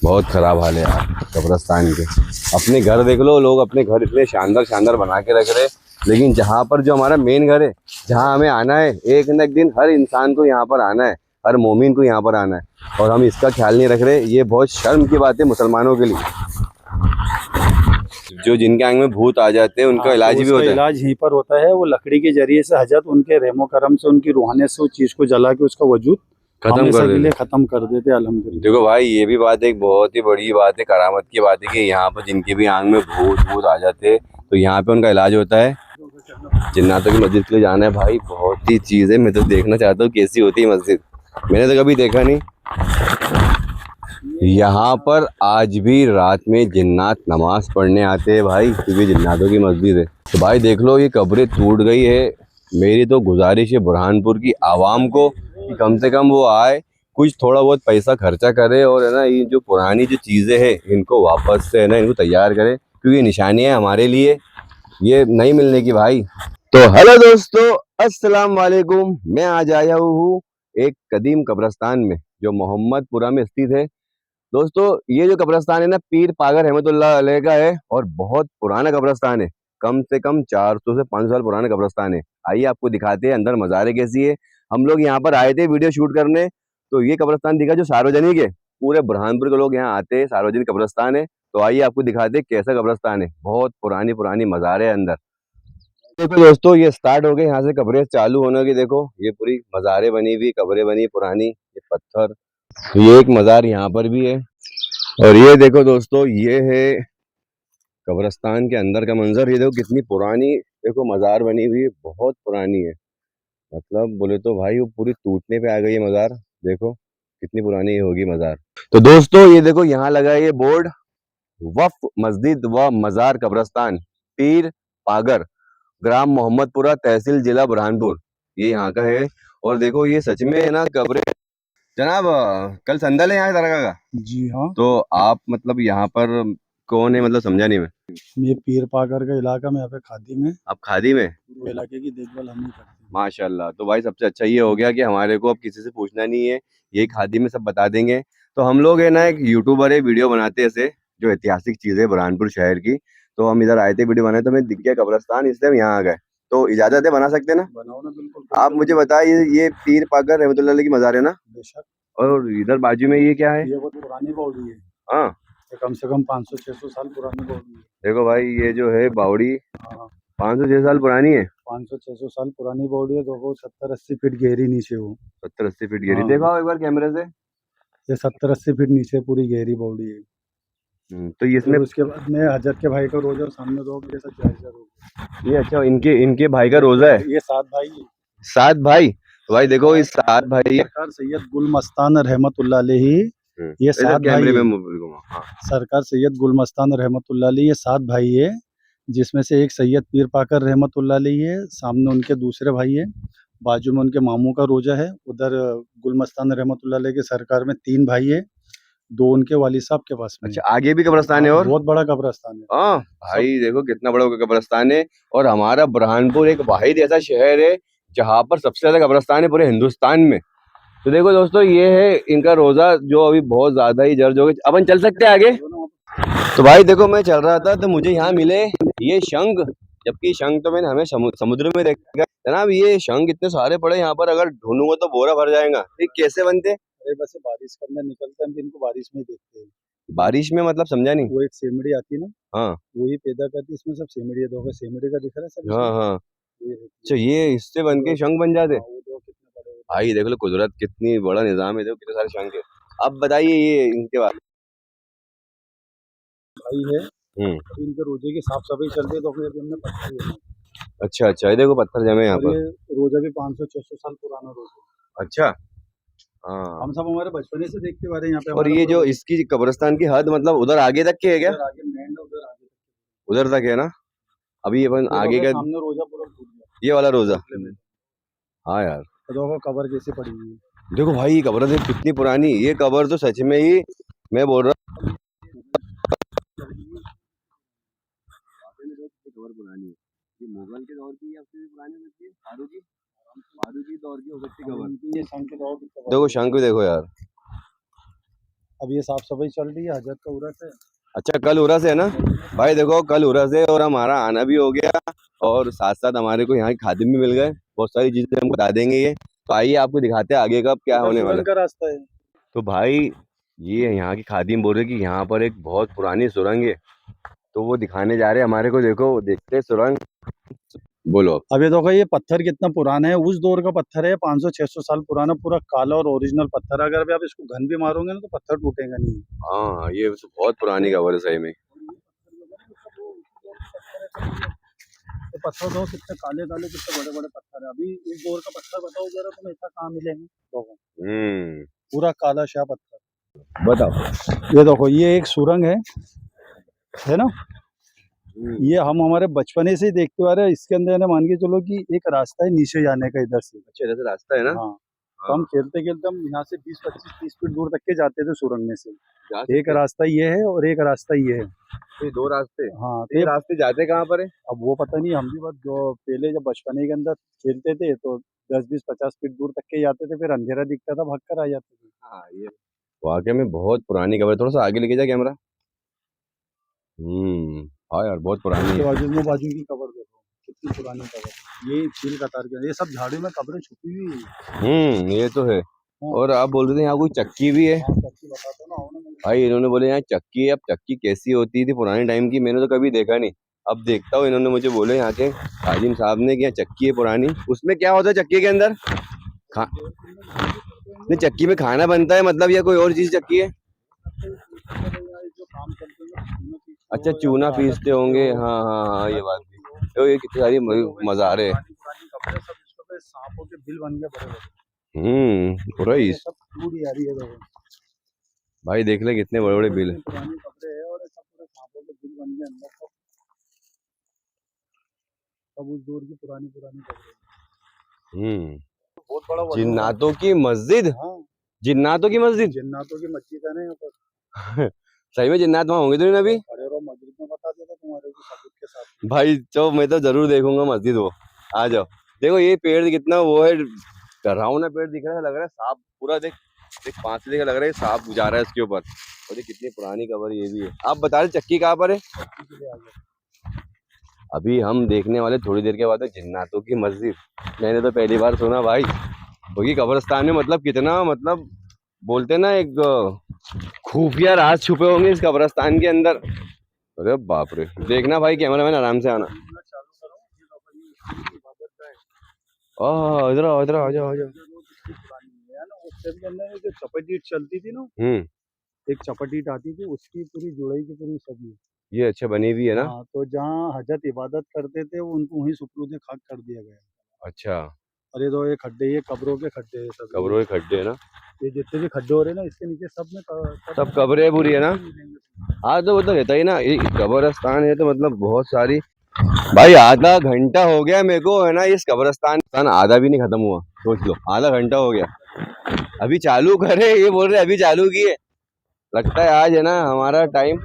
बहुत खराब हाल है यार कब्रिस्तान के। अपने घर देख लो, लोग अपने घर इतने शानदार शानदार बना के रख रहे, लेकिन जहाँ पर जो हमारा मेन घर है, जहाँ हमें आना है एक न एक दिन, हर इंसान को यहाँ पर आना है, हर मोमिन को यहाँ पर आना है, और हम इसका ख्याल नहीं रख रहे। ये बहुत शर्म की बात है मुसलमानों के लिए। जो जिनके आंख में भूत आ जाते हैं उनका इलाज तो भी होता है। इलाज यहीं पर होता है। वो लकड़ी के जरिए से हजरत उनके रहमो करम से, उनकी रूहानियत से उस चीज को जला के उसका वजूद खत्म हमेशा कर के देते। लिए खत्म कर देते। अल्हम्दुलिल्लाह। देखो भाई, ये भी बात एक बहुत ही बड़ी बात है, करामत की बात है कि यहाँ पर जिनके भी आंख में भूत भूत आ जाते हैं तो यहाँ पे उनका इलाज होता है। जिन्नातों की मस्जिद के लिए जाना है भाई, बहुत ही चीज़ है। मैं तो देखना चाहता हूँ कैसी होती है मस्जिद, मैंने तो कभी देखा नहीं। यहाँ पर आज भी रात में जिन्नात नमाज पढ़ने आते हैं भाई, क्योंकि जिन्नातों की मस्जिद है। तो भाई देख लो, ये कब्रें टूट गई है। मेरी तो गुजारिश है बुरहानपुर की आवाम को कि कम से कम वो आए, कुछ थोड़ा बहुत पैसा खर्चा करे, और है ना ये जो पुरानी जो चीज़ें हैं इनको वापस से है ना इनको तैयार करे, क्योंकि निशानियाँ है हमारे लिए, ये नहीं मिलने की भाई। तो हेलो दोस्तों, अस्सलाम वालेकुम। मैं आज आया हूँ एक कदीम कब्रिस्तान में जो मोहम्मदपुरा में स्थित है। दोस्तों ये जो कब्रिस्तान है ना, पीर पागर रहमतुल्लाह अलैह का है, और बहुत पुराना कब्रिस्तान है। कम से कम 400 से 500 साल पुराना कब्रिस्तान है। आइए आपको दिखाते हैं अंदर मज़ारे कैसी है। हम लोग यहाँ पर आए थे वीडियो शूट करने, तो ये कब्रिस्तान दिखा जो सार्वजनिक है, पूरे बुरहानपुर के लोग यहाँ आते हैं, सार्वजनिक कब्रिस्तान है। तो आइए आपको दिखाते हैं कैसा कब्रिस्तान है। बहुत पुरानी पुरानी मज़ारे अंदर। देखो दोस्तों, ये स्टार्ट हो गए यहाँ से कब्रें चालू होने की। देखो ये पूरी मज़ारें बनी हुई, कब्रें बनी पुरानी, ये पत्थर। ये एक मज़ार यहाँ पर भी है, और ये देखो दोस्तों, ये है कब्रिस्तान के अंदर का मंजर। ये देखो कितनी पुरानी, देखो मज़ार बनी हुई है, बहुत पुरानी है। मतलब बोले तो भाई वो पूरी टूटने पे आ गई है मज़ार। देखो कितनी पुरानी होगी मज़ार। तो दोस्तों ये देखो यहाँ लगा है ये बोर्ड, वक्फ मस्जिद व मज़ार कब्रिस्तान पीर पागर, ग्राम मोहम्मदपुरा, तहसील जिला बुरहानपुर, ये यहाँ का है। और देखो ये सच में है ना कब्र। जनाब कल संदल है यहाँ दरगाह का? जी हाँ। तो आप मतलब यहाँ पर कौन है, मतलब समझा नहीं मैं। ये पीर पाकर का इलाका में, यहाँ पे खादी में, आप खादी में? पूरे इलाके की देखभाल हम ही करते हैं। माशाल्लाह। तो भाई सबसे अच्छा ये हो गया कि हमारे को अब किसी से पूछना नहीं है, यही खादी में सब बता देंगे। तो हम लोग है ना एक यूट्यूबर है, वीडियो बनाते हैं ऐसे जो ऐतिहासिक चीज़ है बुरहानपुर शहर की। तो हम इधर आए थे वीडियो बनाए, तो हमें दिख गया कब्रिस्तान, इसलिए हम यहाँ आ गए। तो इजाज़त है, बना सकते हैं ना? बनाओ ना, बिल्कुल। आप मुझे बताइए, ये पीर पाकर रहमतुल्लाह अलैह की मज़ार है ना? बेशक। और इधर बाजू में ये क्या है? ये बहुत पुरानी बावड़ी है। हाँ ये कम से कम 500-600 साल पुरानी बावड़ी है। देखो भाई, ये जो है बावड़ी हाँ, 500-600 साल पुरानी है। 500-600 साल पुरानी बावड़ी है। तो वो 70-80 फीट गहरी नीचे वो। 70-80 फीट गहरी, हाँ, देखो आप एक बार कैमरे से। ये 70-80 फीट नीचे पूरी गहरी बावड़ी है। तो ये इसमें फिर उसके बाद में हजरत के भाई का रोजा, और सामने दो जैसा जायजा रोजा। ये अच्छा, इनके इनके भाई का रोजा है? ये 7 भाई है। 7 भाई? तो भाई देखो इस 7 भाई है। सरकार सैयद गुल मस्तान रहमतुल्लाह अलैहि, ये इधर 7 भाई कैमरे में है। हाँ। सरकार सैयद गुल मस्तान रहमतुल्लाह अलैहि, ये 7 भाई है, जिसमें से एक सैयद पीर पाकर रहमतुल्लाह अलैहि है। सामने उनके दूसरे भाई है, बाजू में उनके मामू का रोजा है। उधर गुल मस्तान रहमतुल्लाह अलैहि के सरकार में 3 भाई है, 2 उनके वालिद साहब के पास में है। अच्छा, आगे भी कब्रिस्तान है? हाँ, और बहुत बड़ा कब्रिस्तान है। हाँ भाई देखो कितना बड़ा कब्रिस्तान है। और हमारा बुरहानपुर एक वाहिद ऐसा शहर है जहाँ पर सबसे ज्यादा कब्रिस्तान है पूरे हिंदुस्तान में। तो देखो दोस्तों, ये है इनका रोजा जो अभी बहुत ज्यादा ही जर्ज हो गया। अपन चल सकते हैं आगे? तो भाई देखो, मैं चल रहा था तो मुझे यहाँ मिले ये शंख, जबकि शंख तो मैंने हमें समुद्र में देखा। जनाब ये शंख इतने सारे पड़े यहाँ पर, अगर ढूंढूंगा तो बोरा भर जाएगा। ये कैसे बनते? अरे बस ये बारिश के अंदर निकलते हैं, हम इनको बारिश में ही देखते हैं। बारिश में मतलब समझा नहीं। वो एक सेमड़ी आती है ना, हाँ वो ही पैदा करती है। इसमें सब सेमड़ी है, दो सेमड़ी का दिख रहा है सब हाँ इसमें। हाँ। ये रहती है। अच्छा, ये इससे बन के शंख बन जाते? हाँ, वो दो कितने बड़े होते हैं। भाई देख लो कुदरत कितनी बड़ा निजाम है, देखो कितने सारे शंख है। अब बताइए ये इनके बारे भाई है, में। अभी इनके रोजे की साफ सफाई चल रही है, तो फिर अभी हमने पत्थर ही है। अच्छा अच्छा, ये देखो पत्थर जमे यहाँ और पर। ये रोजा भी 500-600 साल पुराना रोजा है। अच्छा। हाँ। हम सब हमारे बचपने से देखते आ रहे हैं यहाँ पे। और हमारा ये पूरा जो इसकी कब्रिस्तान की हद मतलब उधर आगे तक की है क्या? उधर आगे मेन है, उधर आगे उधर तक है ना? अभी अपन देखो, आगे फिर का सामने रोजा पूरा टूट गया। ये वाला रोजा। निकले में हाँ यार। तो देखो कबर कैसे पड़ी हुई है। देखो भाई ये कब्र देख कितनी पुरानी, ये कब्र तो सच में ही मैं बोल रहा हूँ वाकई में, देखो कितनी कब्र पुरानी है। ये मुगल के दौर की या उससे भी पुरानी हो सकती है, फारूकी दौर की हो सकती है कब्र। ये शंख के दौर की कबर देखो है। शंख भी देखो यार। अब ये साफ सफाई चल रही है हजरत का उरस है। अच्छा, कल उरस है ना भाई? देखो कल उरस है और हमारा आना भी हो गया, और साथ साथ हमारे को यहाँ के खादिम भी मिल गए। बहुत सारी चीजें हम बता देंगे ये। तो आइए आपको दिखाते हैं आगे कब क्या होने वाला है। सुरंग का रास्ता है। तो भाई ये यहाँ की खादिम बोल रहे कि यहाँ पर एक बहुत पुरानी सुरंग है, तो वो दिखाने जा रहे हैं हमारे को। देखो देखते हैं सुरंग। बोलो। अब ये देखो ये पत्थर कितना पुराना है, उस दौर का पत्थर है, 500-600 साल पुराना, पूरा काला और ओरिजिनल पत्थर है। अगर भी आप इसको घन भी मारोगे ना तो पत्थर टूटेगा नहीं। हाँ, ये तो बहुत पुरानी खबर है सही में। तो पत्थर दो कितने काले काले, कितने बड़े बड़े पत्थर है। अभी इस दौर का पत्थर बताओ जरा, तुम्हें ऐसा कहाँ मिलेंगे। देखो पूरा काला शाह पत्थर। बताओ। ये देखो ये एक सुरंग है ना। ये हम हमारे बचपने से ही देखते आ रहे हैं। इसके अंदर ना मान के चलो कि एक रास्ता है नीचे जाने का इधर से। अच्छा, इधर से रास्ता है ना? हाँ, तो हम खेलते खेलते हम यहाँ से 20-25-30 फीट दूर तक के जाते थे सुरंग में से। जा एक सकते हैं। रास्ता ये है और एक रास्ता ये है। तो ये दो रास्ते। हाँ तो ये तो रास्ते जाते कहाँ पर है? अब वो पता नहीं, हम भी बस जो पहले जब बचपने के अंदर खेलते थे तो 10-20-50 फीट दूर तक के जाते थे, फिर अंधेरा दिखता था भाग कर आ जाते थे। हाँ, ये वाकई में बहुत पुरानी खबर है। थोड़ा सा आगे लेके जा कैमरा। हाँ यार, बहुत पुरानी तो है। बाजू की कबर देखो कितनी पुरानी कबर। ये चील कतार के, ये सब झाड़ियों में कब्रें छुपी हुई है। ये तो है। हाँ। और आप बोल रहे थे यहाँ कोई चक्की भी है। हाँ, सच्ची बताता हूँ ना, आओ ना मैंने। भाई इन्होंने बोले यहाँ चक्की है। अब चक्की कैसी होती थी पुराने टाइम की, मैंने तो कभी देखा नहीं। अब देखता हूँ। इन्होंने मुझे बोले यहाँ के हाजिम साहब ने कि यहाँ चक्की है पुरानी। उसमें क्या होता है चक्की के अंदर? खा नहीं, चक्की में खाना बनता है मतलब, या कोई और चीज चक्की है? जो काम करते हैं ना, चूना पीसते अच्छा, हो या चूना फिर आटा पीसते पीसते होंगे। हो, हाँ हाँ हाँ, ये बात भी। तो तो ये कितनी सारी मज़ारे। पुरानी पुरानी कपड़े सब इसको पे सांपों के बिल बन गए बड़े बड़े। पूरा ये इस सब टूट जा रही है देखो। भाई देख ले कितने बड़े बड़े देखो बिल। इतने पुराने कपड़े हैं और ये सब पूरे सांपों के बिल बन गए अंदर। सब सब उस दौर की पुरानी पुरानी कपड़े। हम्म बहुत बड़ा वजूद है। जिन्नातों की मस्जिद। हाँ, जिन्नातों की मस्जिद। जन्नातों की मस्जिद है ना यहाँ पर। सही में जिन्नात वहाँ होंगे तो नहीं अभी? अरे वो मस्जिद में बता देता तुम्हारे को सबूत के साथ। भाई तो मैं तो जरूर देखूंगा मस्जिद वो। आ जाओ। देखो ये पेड़ कितना वो है, डरावना पेड़ दिख रहा है। लग रहा है सांप पूरा। देख देख, फांसले का लग रहा है सांप जा रहा है इसके ऊपर। और ये कितनी पुरानी कबर ये भी है। आप बता रहे चक्की कहाँ पर है? के लिए आ गया। अभी हम देखने वाले थोड़ी देर के बाद है जिन्नातों की मस्जिद। मैंने तो पहली बार सुना भाई। क्योंकि कब्रिस्तान में मतलब कितना, मतलब बोलते ना एक खुफिया राज छुपे होंगे इस कब्रिस्तान के अंदर। अरे बाप रे। देखना भाई, कैमरामैन आराम से आना। चालू करो, ये देखो ये इबादत का है। ओह इधर आओ, इधर आ जाओ, आ जाओ। कितनी पुरानी है ना। उस टाइम के अंदर जो चपट ईट चलती थी ना, हम्म एक चपट ईट आती थी, उसकी पूरी जुड़ाई की पूरी सभी। ये अच्छा बनी हुई है ना? हाँ, तो जहाँ हजरत इबादत करते थे उनको वहीं सुपुर्द खाक कर दिया गया। अच्छा, अरे तो ये खड्डे, ये कब्रों के खड्डे है सब। कब्रों के खड्डे है ना? ये जितने भी खड्डे हो रहे हैं ना, इसके नीचे सब में सब कब्रें पूरी है ना? हाँ तो वो तो रहता ही ना, ये कब्रिस्तान है तो मतलब बहुत सारी। भाई आधा घंटा हो गया मेरे को है ना इस कब्रिस्तान। आधा भी नहीं खत्म हुआ, सोच लो आधा घंटा हो गया। अभी चालू करे ये बोल रहे अभी चालू किए। लगता है आज है ना हमारा टाइम।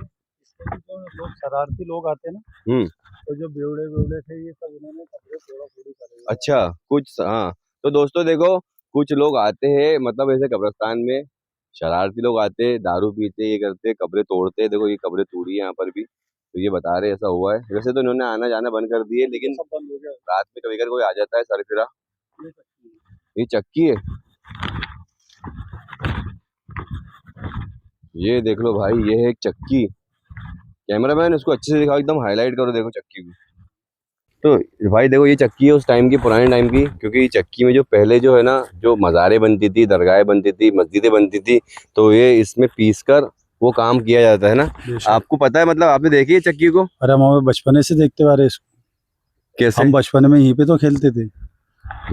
जो लोग शरारती लोग आते हैं ना, हम्म तो जो बेवड़े बेवड़े थे ये सब उन्होंने कपड़े फोड़ा फोड़ी करे। अच्छा कुछ, हाँ। तो दोस्तों देखो, कुछ लोग आते हैं मतलब ऐसे कब्रिस्तान में, शरारती लोग आते हैं, दारू पीते, ये करते, कब्रें तोड़ते हैं। देखो ये कब्रें तोड़ी है यहाँ पर भी। तो ये बता रहे ऐसा हुआ है। वैसे तो इन्होंने आना जाना बंद कर दिए, लेकिन सब बंद हो गया। रात में कभी कभी कोई आ जाता है सरफिरा। ये सकती है। ये चक्की है। ये देख लो भाई, ये है एक चक्की। कैमरामैन इसको अच्छे से दिखाओ, एकदम हाईलाइट करो। देखो चक्की को। तो भाई देखो ये चक्की है उस टाइम की, पुराने टाइम की। क्योंकि ये चक्की में जो पहले जो है ना, जो मज़ारें बनती थी, दरगाहें बनती थी, मस्जिदें बनती थी, तो ये इसमें पीस कर वो काम किया जाता है ना। आपको पता है मतलब, आपने देखी है चक्की को? अरे हम हमें बचपने से देखते आ रहे इसको। कैसे? हम बचपन में यहीं पे तो खेलते थे।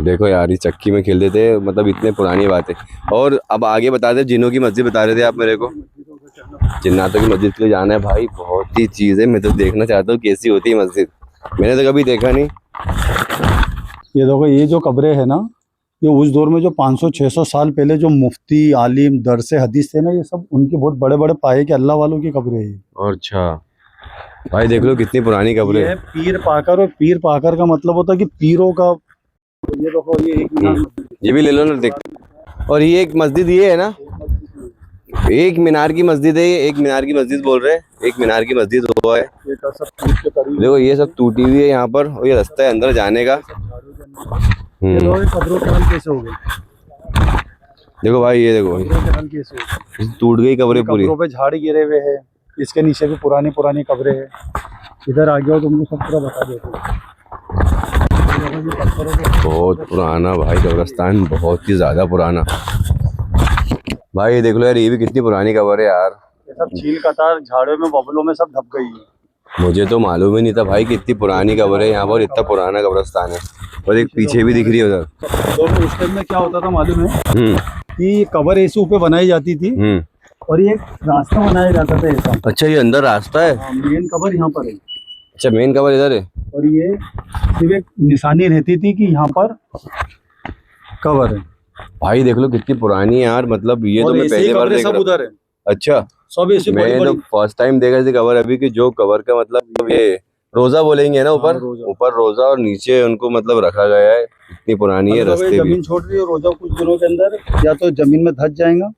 देखो यार, इस चक्की में खेलते थे, मतलब इतने पुरानी बात है। और अब आगे बता दे, जिन्हों की मस्जिद बता रहे थे आप मेरे को। जिन्नातों की मस्जिद के लिए जाना है भाई, बहुत ही चीज़ है। मैं तो देखना चाहता हूँ कैसी होती है मस्जिद। मैंने तो कभी देखा नहीं। ये देखो ये जो कब्रें है ना, ये उस दौर में जो 500-600 साल पहले जो मुफ्ती आलिम दरसे हदीस थे ना, ये सब उनके बहुत बड़े बड़े पाए के अल्लाह वालों की कब्रें हैं। और अच्छा भाई देख लो कितनी पुरानी कब्रें। ये पीर पाकर, और पीर पाकर का मतलब होता है कि पीरों का। ये देखो ये एक मीनार मस्जिद है। ये भी ले लो ना, देख। और ये एक मस्जिद ये है ना, एक मीनार की मस्जिद है ये, एक मीनार की मस्जिद बोल रहे हैं, एक मीनार की मस्जिद हुआ है। ये तो सब टूट के पड़ी हुई देखो ये सब टूटी हुई है यहाँ पर, और ये रास्ता है अंदर जाने का। है, सब झाड़ू के अंदर। ये लोग कब्रों के हाल कैसे हो गए? देखो भाई ये देखो, कब्रों के हाल कैसे हो गए? टूट गई कब्रें पूरी। कब्रों पे झाड़ गिरे हुए हैं, इसके नीचे भी पुरानी पुरानी कब्रें हैं। इधर आ गया तुमको सब पूरा बता देते। बहुत पुराना भाई कब्रिस्तान, बहुत ही ज्यादा पुराना। भाई ये देख लो यार, ये भी कितनी पुरानी कब्र है यार। ये सब चील कतार झाड़ों में बबलों में सब ढक गई है। मुझे तो मालूम ही नहीं था भाई कितनी पुरानी कब्र है यहाँ पर, इतना पुराना कब्रिस्तान है। और एक पीछे भी दिख रही है उधर। तो उस टाइम में क्या होता था मालूम है कि कब्र ऐसे ऊपर बनाई जाती थी और ये एक रास्ता बनाया जाता था ऐसा। अच्छा ये अंदर रास्ता है? मेन कब्र यहाँ पर है। अच्छा मेन कब्र इधर है। और ये सिर्फ एक निशानी रहती थी कि यहाँ पर कब्र है। भाई देख लो कितनी पुरानी है यार, मतलब ये तो मैं पहली बार देख सब रहा हूँ। उधर है, अच्छा सब ऐसी बड़ी मैं तो बड़ी। फर्स्ट टाइम देखा थी कब्र अभी की, जो कब्र का मतलब ये रोजा बोलेंगे ना, ऊपर ऊपर रोजा और नीचे उनको मतलब रखा गया है। इतनी पुरानी है, रास्ते भी। जमीन छोड़ रही है, रोजा कुछ दिनों के अंदर या तो जमीन में धस जाएगा।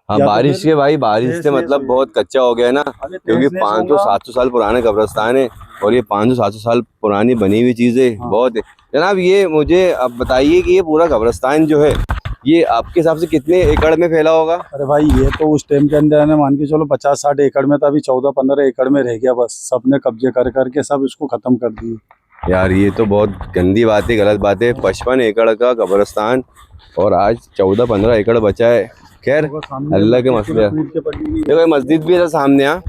हाँ या तो बारिश फिर के भाई, बारिश से मतलब बहुत कच्चा हो गया ना, क्योंकि 500-700 साल पुराना कब्रिस्तान है और ये 500-700 साल पुरानी बनी हुई चीज है। बहुत है जनाब। ये मुझे अब बताइए कि ये पूरा कब्रिस्तान जो है ये आपके हिसाब से कितने एकड़ में फैला होगा? अरे भाई ये तो उस टाइम के अंदर है, मान के चलो 50-60 एकड़ में था, अभी 14-15 एकड़ में रह गया बस। सबने कब्जे कर करके सब इसको खत्म कर दिए। यार ये तो बहुत गंदी बात है, गलत बात है। 55 एकड़ का कब्रिस्तान और आज 14-15 एकड़ बचा है। खैर अल्लाह के मसले। देखो ये मस्जिद भी है सामने। यहाँ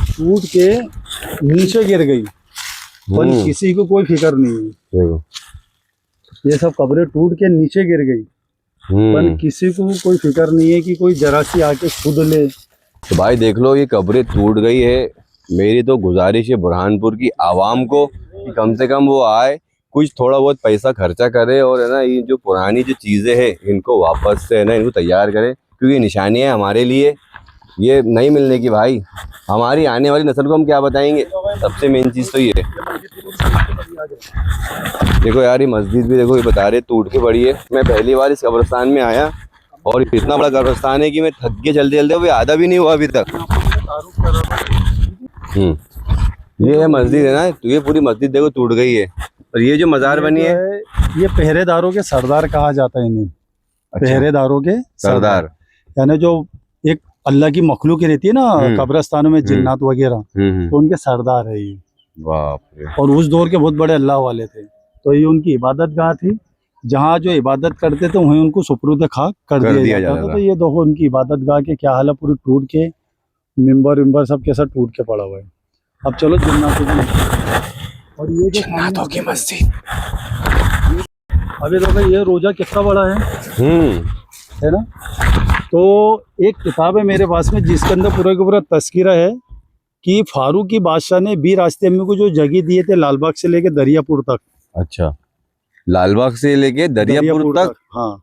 टूट के नीचे गिर गई और किसी को कोई फिक्र नहीं है। देखो ये सब कब्रें टूट के नीचे गिर गई, पर किसी को कोई फिक्र नहीं है कि कोई जरा सी आके खुद ले। तो भाई देख लो ये कब्रें टूट गई है। मेरी तो गुजारिश है बुरहानपुर की आवाम को कि कम से कम वो आए, कुछ थोड़ा बहुत पैसा खर्चा करे और है ना ये जो पुरानी जो चीज़ें हैं इनको वापस से है ना इनको तैयार करे, क्योंकि निशानियाँ हमारे लिए ये नहीं मिलने की। भाई हमारी आने वाली नस्ल को हम क्या बताएंगे? सबसे मेन चीज़ तो ये है। देखो यार ये मस्जिद भी देखो, ये बता रहे टूट के पड़ी है। मैं पहली बार इस कब्रिस्तान में आया और इतना बड़ा कब्रिस्तान है कि मैं थक के चलते चलते वो आधा भी नहीं हुआ अभी तक। ये है मस्जिद है ना, तो ये पूरी मस्जिद देखो टूट गई है। और ये जो मज़ार बनी है ये पहरेदारों के सरदार कहा जाता है इन्हें। अच्छा, पहरेदारों के सरदार यानी जो एक अल्लाह की मखलूक रहती है ना कब्रिस्तानों में, जिन्नात वगैरह, तो उनके सरदार है ये। बाप रे। और उस दौर के बहुत बड़े अल्लाह वाले थे, तो ये उनकी इबादत गाह थी। जहाँ जो इबादत करते थे वहीं उनको सुपुर्द खाक कर दिया जाता था। तो ये देखो उनकी इबादत गाह के क्या हाल है, पूरी टूट के मिंबर विंबर सब कैसा टूट के पड़ा हुआ है। अब चलो जिन्नातों की, और ये जो जिन्नातों की मस्जिद, अभी देखो ये रोजा कितना बड़ा है ना। तो एक किताब है मेरे पास में जिसके अंदर पूरा का पूरा तस्कीरा है कि फारूकी बादशाह ने 20 रास्ते में को जो जगह दिए थे लालबाग से लेके दरियापुर तक। अच्छा लालबाग से लेके दरियापुर तक। हाँ,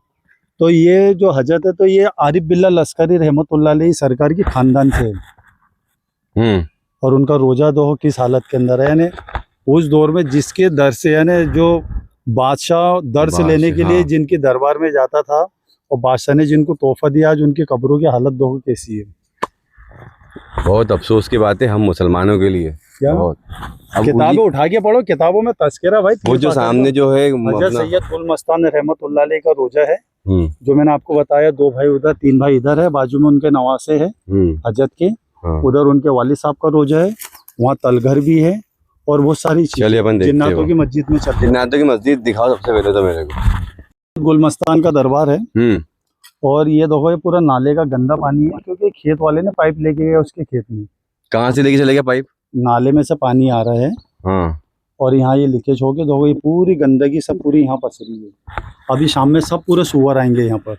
तो ये जो हजरत है तो ये आरिफ बिल्ला लश्करी रहमतुल्लाह अलैह सरकार की खानदान से है। और उनका रोजा दो किस हालत के अंदर है, यानी उस दौर में जिसके दर से यानी जो बादशाह दर्स लेने के लिए जिनके दरबार में जाता था और बादशाह ने जिनको तोहफा दिया, आज उनकी कब्रों की हालत दो कैसी है। बहुत अफसोस की बात है हम मुसलमानों के लिए। क्या किताबें उठा के पढ़ो, किताबों में तस्करा भाई। वो जो सामने जो है हजरत सैयद गुल मस्तान रहमतुल्लाह अलैह का रोजा है, जो मैंने आपको बताया। 2 भाई उधर 3 भाई इधर है, बाजू में उनके नवासे है हजरत के। उधर उनके वालिद साहब का रोजा है, वहाँ तलघर भी है और बहुत सारी चलिए अपन देखते हैं। जिन्नातों की मस्जिद में चलते। जिन्नातों की मस्जिद दिखाओ सबसे पहले तो मेरे को। गुलमस्तान का दरबार है। और ये देखो ये पूरा नाले का गंदा पानी है, क्योंकि खेत वाले ने पाइप लेके गए उसके खेत में। कहाँ से लेके चले गया पाइप? नाले में से पानी आ रहा है और यहाँ ये लीकेज हो गया। देखो ये पूरी गंदगी सब पूरी यहाँ पसरी है। अभी शाम में सब पूरे सुअर आएंगे यहाँ पर।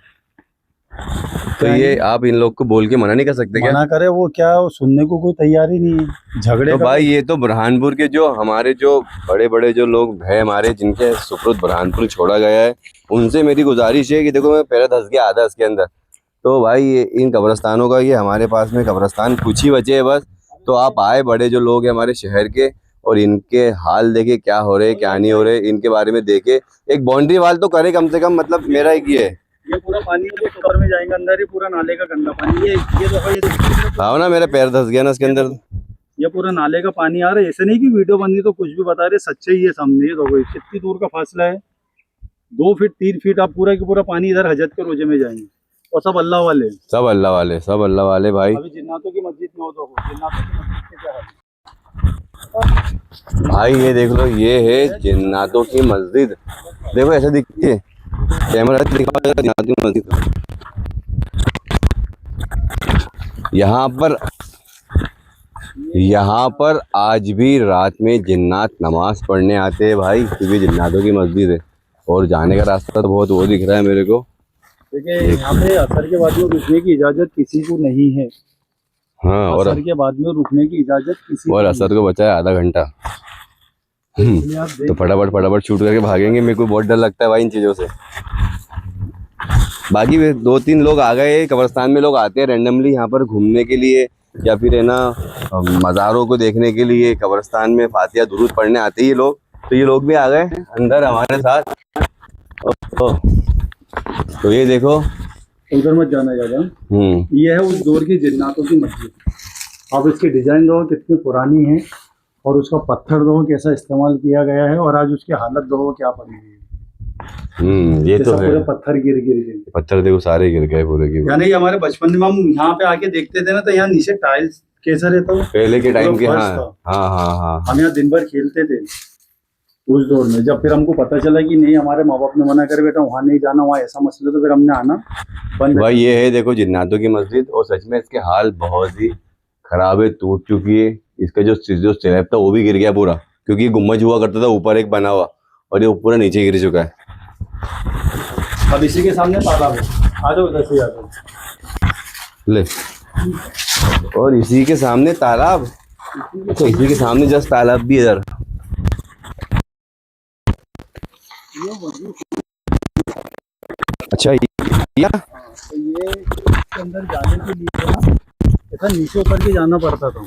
तो ये आप इन लोग को बोल के मना नहीं कर सकते क्या? मना करे वो क्या, वो सुनने को कोई तैयार ही नहीं है। झगड़े तो भाई ये तो बुरहानपुर के जो हमारे जो बड़े बड़े जो लोग हैं हमारे, जिनके सुपुर्द बुरहानपुर छोड़ा गया है, उनसे मेरी गुजारिश है कि देखो मैं पहले धस गया आधा इसके अंदर। तो भाई ये इन कब्रिस्तानों का, ये हमारे पास में कब्रिस्तान कुछ ही बचे है बस। तो आप आए बड़े जो लोग हैं हमारे शहर के, और इनके हाल देखे क्या हो रहे क्या नहीं हो रहे, इनके बारे में देखे, एक बाउंड्री वाल तो करे कम से कम। मतलब मेरा एक ये है ये पूरा पानी है, ऊपर में जाएंगे अंदर, ही पूरा नाले का गंदा पानी। ये देखो, ये देखो, आओ ना, मेरे पैर धस गया ना इसके अंदर। ये पूरा नाले का पानी आ रहा है। ऐसे नहीं कि वीडियो बंदी तो कुछ भी बता रहे, सच्चे ही है सामने। ये देखो कितनी दूर का फासला है, 2 फीट 3 फीट। आप पूरा की पूरा पानी इधर हजरत के रोजे में जाएंगे, और सब अल्लाह वाले, सब अल्लाह वाले, सब अल्लाह वाले भाई। अभी जिन्नातों की मस्जिद में हो, देखो जिन्नातों की मस्जिद के क्या हाल। भाई ये देख लो, ये है जिन्नातों की मस्जिद। देखो ऐसे दिखती है, कैमरा दिखा जिन्नातों की मस्जिद। यहाँ पर आज भी रात में जिन्नात नमाज पढ़ने आते हैं भाई, क्योंकि जिन्नातों की मस्जिद है। और जाने का रास्ता तो बहुत वो दिख रहा है मेरे को। देखिए यहाँ पे असर के बाद में रुकने की इजाजत किसी को नहीं है। हाँ, और असर के बाद में रुकने की इजाजत किसी को और नहीं असर को बचा है आधा घंटा। है। इसलिए आप तो फटाफट शूट करके भागेंगे। मेरे को बहुत डर लगता है भाई इन चीज़ों से। बाकी वे 2-3 लोग आ गए, कब्रिस्तान में लोग आते हैं रैंडमली यहाँ पर घूमने के लिए, या फिर है ना मज़ारों को देखने के लिए। कब्रिस्तान में फातिहा दुरूद पढ़ने आते हैं ये लोग। तो ये लोग भी आ गए अंदर हमारे साथ। तो ये देखो, उधर मत जाना ज्यादा। ये है उस दौर की जिन्नातों की मस्जिद। अब इसकी डिजाइन दो कितनी पुरानी है, और उसका पत्थर दो कैसा इस्तेमाल किया गया है, और आज उसकी हालत दो क्या पड़ी है। ये तो है, पूरे पत्थर गिर के पत्थर देखो सारे गिर गए पूरे के। यानी हमारे बचपन में हम यहाँ पे आके देखते थे ना, तो यहाँ नीचे टाइल्स कैसा रहता था पहले के टाइम के। फर्श हाँ था। हाँ, हम यहाँ दिन भर खेलते थे उस दौर में। जब फिर हमको पता चला कि नहीं, हमारे माँ बाप ने मना कर बेटा वहाँ नहीं जाना, वहाँ ऐसा मसला, तो फिर हमने आना बंद। भाई ये है देखो जिन्नातों की मस्जिद, और सच में इसके हाल बहुत ही खराब है, टूट चुकी है। इसका जो स्लैब था वो भी गिर गया पूरा, क्योंकि गुम्बज हुआ करता था ऊपर एक बना हुआ, और ये पूरा नीचे गिर चुका है। अब इसी के सामने तालाब है, आ जाओ उधर से, आ जाओ ले। और इसी के सामने तालाब। अच्छा, इसी के सामने जस्ट तालाब भी इधर। अच्छा या तो ये इसके अंदर जाने के लिए ना ऐसा नीचे उतर के जाना पड़ता था।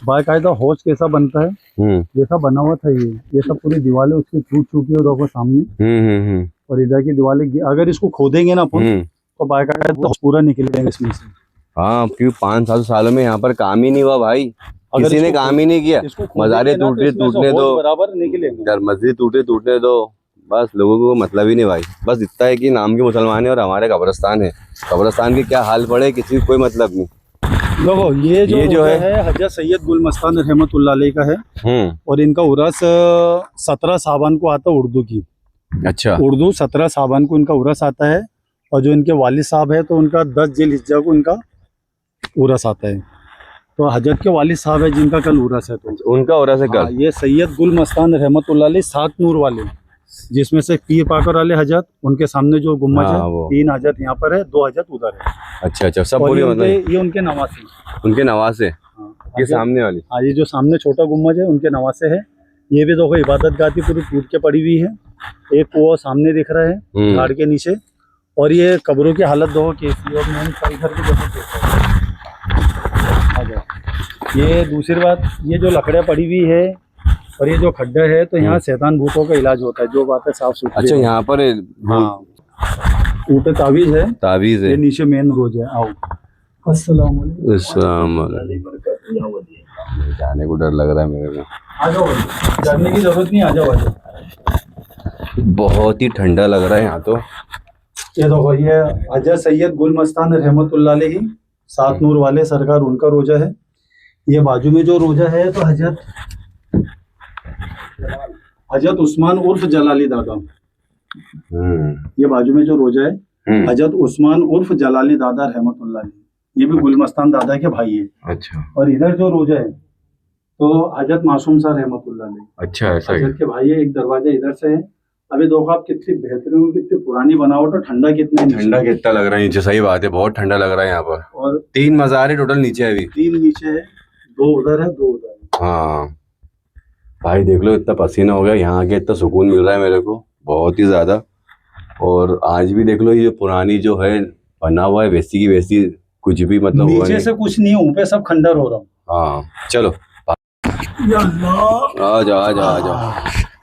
बाकायदा हौज कैसा बनता है जैसा बना हुआ था। ये सब पूरी दीवारें उसकी टूट चुकी है, देखो सामने। और इधर की दीवारें अगर इसको खोदेंगे ना अपन, तो बाकायदा पूरा निकलेगा इसमें से। हाँ, क्योंकि 5-7 सालों में यहाँ पर काम ही नहीं हुआ भाई, किसी ने काम ही नहीं किया। मज़ारें टूटने दो, बराबर निकलेगा। मस्जिद टूटने दो, बस लोगों को मतलब ही नहीं भाई। बस इतना है कि नाम के मुसलमान है और हमारे कब्रिस्तान है। कब्रिस्तान के क्या हाल पड़े किसी को कोई मतलब नहीं। देखो ये जो है हजरत सैयद गुल मस्तान रहमतुल्लाह अलैह का है, और इनका उर्स 17 सावन को आता है उर्दू की। अच्छा, उर्दू 17 सावन को इनका उर्स आता है, और जो इनके वालिद साहब है तो उनका 10 जिलहिज्जा को इनका उर्स आता है। तो हजरत के वालिद साहब है जिनका कल उर्स है, तो उनका उर्स है कल। ये सैयद गुल मस्तान रहमतुल्लाह अलैह 7 नूर वाले, जिसमें से पीर पाकर वाले हजरत, उनके सामने जो गुम्बज है, 3 हजरत यहाँ पर है, 2 हजरत उधर है। अच्छा, सब पूरी मतलब ये उनके नवासे, उनके नवासे। ये सामने वाली, हाँ, ये जो सामने छोटा गुम्बज है उनके नवासे है। ये भी देखो इबादत गाह पूरी टूट के पड़ी हुई है। एक कुआं सामने दिख रहा है झाड़ के नीचे, और ये कब्रों की हालत देखो कैसी। और मैंने कल घर के देखो ये दूसरी बात, ये जो लकड़ियाँ पड़ी हुई है और ये जो खड्डा है, तो यहाँ शैतान भूतों का इलाज होता है। जो बात है साफ सुथरी। अच्छा, यहाँ पर हाँ, ऊपर तावीज है, तावीज है। ये नीचे मेन रोज है। आओ, अस्सलाम वालेकुम। जाने को डर लग रहा है मेरे को। आ जाओ, जाने की जरूरत नहीं, आ जाओ। बहुत ही ठंडा लग रहा है यहाँ तो। ये देखो, ये हजरत सैयद गुल मस्तान रहमतुल्लाह अलैह 7 नूर वाले सरकार, उनका रोजा है। ये बाजू में जो रोजा है तो हजरत उस्मान उर्फ जलाली दादा। ये बाजू में जो रोजा है हजरत उस्मान उर्फ जलाली दादा रहमतुल्लाह अलैह, ये भी गुल मस्तान दादा के भाई है। अच्छा, और इधर जो रोजा है तो हजरत मासूम सा रहमतुल्लाह अलैह। अच्छा, ऐसा हजरत के भाई है। एक दरवाजा इधर से है। अभी देखो आप कितनी बेहतरीन, कितनी पुरानी बनावट, और ठंडा कितना लग रहा है नीचे। सही बात है, बहुत ठंडा लग रहा है यहाँ पर। और 3 मज़ार है टोटल नीचे अभी। 3 नीचे है, 2 उधर है, 2 उधर है। हाँ भाई देख लो, इतना पसीना हो गया यहाँ आके, इतना सुकून मिल रहा है मेरे को बहुत ही ज्यादा। और आज भी देख लो, ये पुरानी जो है बना हुआ है वैसी की वैसी, कुछ भी मतलब नीचे से कुछ नहीं है, ऊपर सब खंडर हो रहा। हाँ चलो आ जाओ।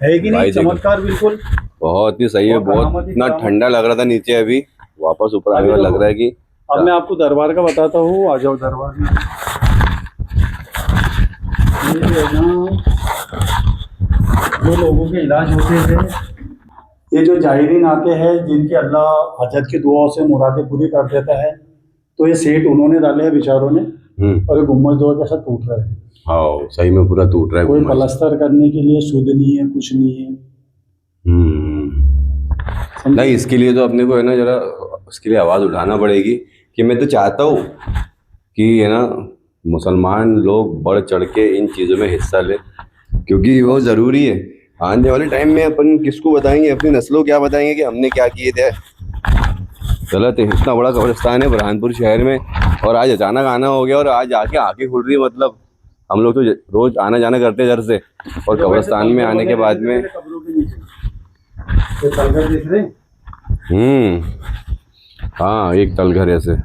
है कि नहीं चमत्कार, बिल्कुल बहुत ही सही है। बहुत इतना ठंडा लग रहा था नीचे अभी, वापस ऊपर आने में लग रहा है कि अब मैं आपको दरबार का बताता हूँ, आ जाओ दरबार में। ये जो है ना, जो लोगों के इलाज होते थे, ये जो जायरीन आते हैं जिनकी अल्लाह हजरत की दुआओं से मुरादें पूरी कर देता है, तो ये सेट उन्होंने डाले हैं बेचारों ने, और ये गुम्बद दो कैसा टूट रहा है। हाँ सही में पूरा टूट रहा है। कोई प्लास्टर करने के लिए शुद्ध नहीं है, कुछ नहीं है। नहीं, इसके लिए तो अपने को है ना जरा उसके लिए आवाज़ उठाना पड़ेगी कि मैं तो चाहता हूँ कि है ना मुसलमान लोग बढ़ चढ़ के इन चीज़ों में हिस्सा ले, क्योंकि वो ज़रूरी है। आने वाले टाइम में अपन किसको बताएंगे, अपनी नस्लों क्या बताएंगे कि हमने क्या किए थे। गलत है, इतना बड़ा कब्रिस्तान है बुरहानपुर शहर में, और आज अचानक आना हो गया और आज आके आंखें खुल रही है। मतलब हम लोग तो रोज आना जाना करते हैं घर से, और कब्रिस्तान में आने के बाद में हाँ एक तलघर ऐसे।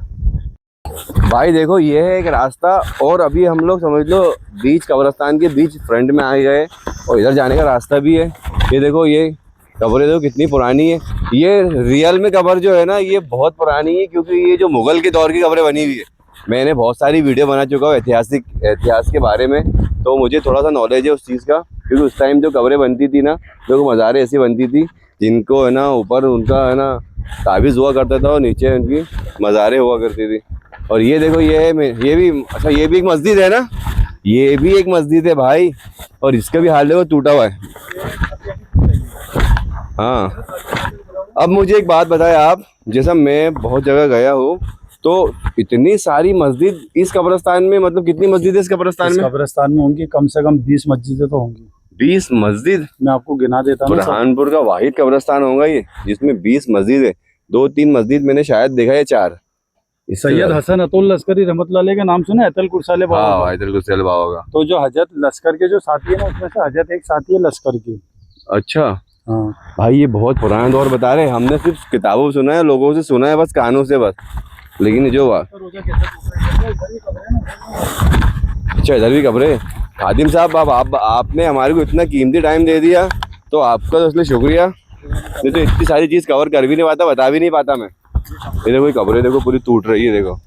भाई देखो ये है एक रास्ता, और अभी हम लोग समझ लो बीच कब्रिस्तान के बीच फ्रंट में आ गए, और इधर जाने का रास्ता भी है। ये देखो ये कब्रें देखो कितनी पुरानी है। ये रियल में कब्र जो है ना ये बहुत पुरानी है, क्योंकि ये जो मुगल के दौर की कब्रें बनी हुई है। मैंने बहुत सारी वीडियो बना चुका हूँ इतिहास के बारे में, तो मुझे थोड़ा सा नॉलेज है उस चीज़ का, क्योंकि उस टाइम जो कब्रें बनती थी ना, जो मज़ारें ऐसी बनती थी जिनको है ना ऊपर उनका है ना ताबीज़ हुआ करता था और नीचे उनकी मज़ारें हुआ करती थी। और ये देखो ये भी अच्छा, ये भी एक मस्जिद है ना, ये भी एक मस्जिद है भाई, और इसका भी हाल देखो टूटा हुआ है। हाँ अब मुझे एक बात बताएं आप, जैसा मैं बहुत जगह गया हूँ तो इतनी सारी मस्जिद इस कब्रिस्तान में, मतलब कितनी मस्जिद है इस कब्रिस्तान में? कब्रिस्तान में होंगी कम से कम 20 मस्जिदें तो होंगी। 20 मस्जिद? मैं आपको गिना देता हूँ। बुरहानपुर का वाहिद कब्रिस्तान होगा ये जिसमें 20 मस्जिद है। 2-3 मस्जिद मैंने शायद देखा है, 4। सैयद हसन अतुल लश्करी रहमतुल्लाह अलैह का नाम सुना? अतल कुरसाले बाबा। हाँ अतल कुरसाले बाबा का। तो जो हजरत लश्कर के जो साथी है ना, उसमें से हजरत एक साथी है लश्कर के। अच्छा हाँ भाई, ये बहुत पुराना दौर बता रहे हैं। हमने सिर्फ किताबों में सुना है, लोगों से सुना है, बस कानों से बस। लेकिन जो अच्छा इधर भी कब्रें। खादिम साहब अब आपने हमारे को इतना कीमती टाइम दे दिया, तो आपका तो इसलिए शुक्रिया। नहीं तो इतनी सारी चीज़ कवर कर भी नहीं पाता, बता भी नहीं पाता मैं। ये देखो कब्रें देखो पूरी टूट रही है। देखो